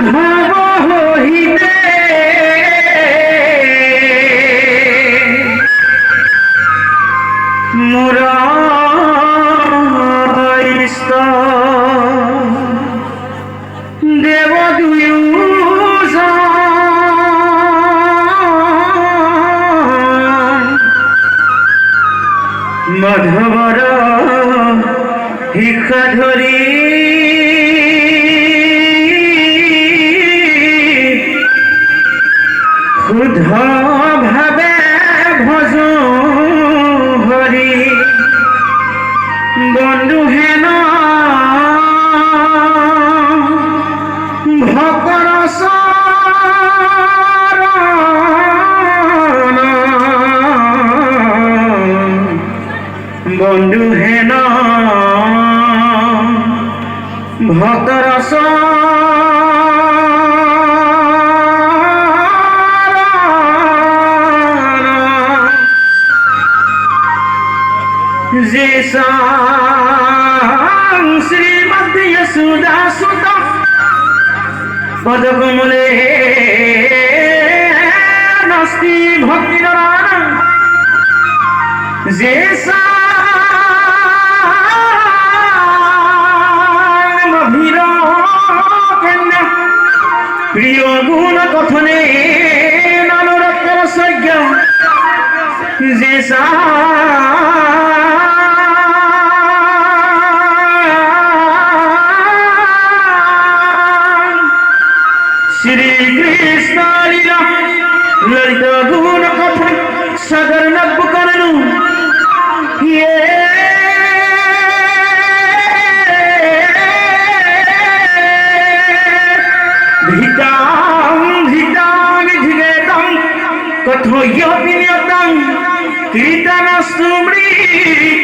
মাধব হইতে মুরাইস্ত দেব মাধবর শিক্ষা ধরি শুদ্ধ ভাবে ভজ হরি বন্ধু হেন ভকর বন্ধু হেন ভক্তর যে শ্রীমদ যশোদাসুত পদকমলে নাস্তি ভক্তির যে প্রিয় গুণ কথনে নানরত্তর সজ্ঞ যে শ্রীকৃষ্ণ লীলা ললিত গুণ কথন সাগর নব্য করনু কথোয়তিনিয়তং কীর্তন স্মৃতি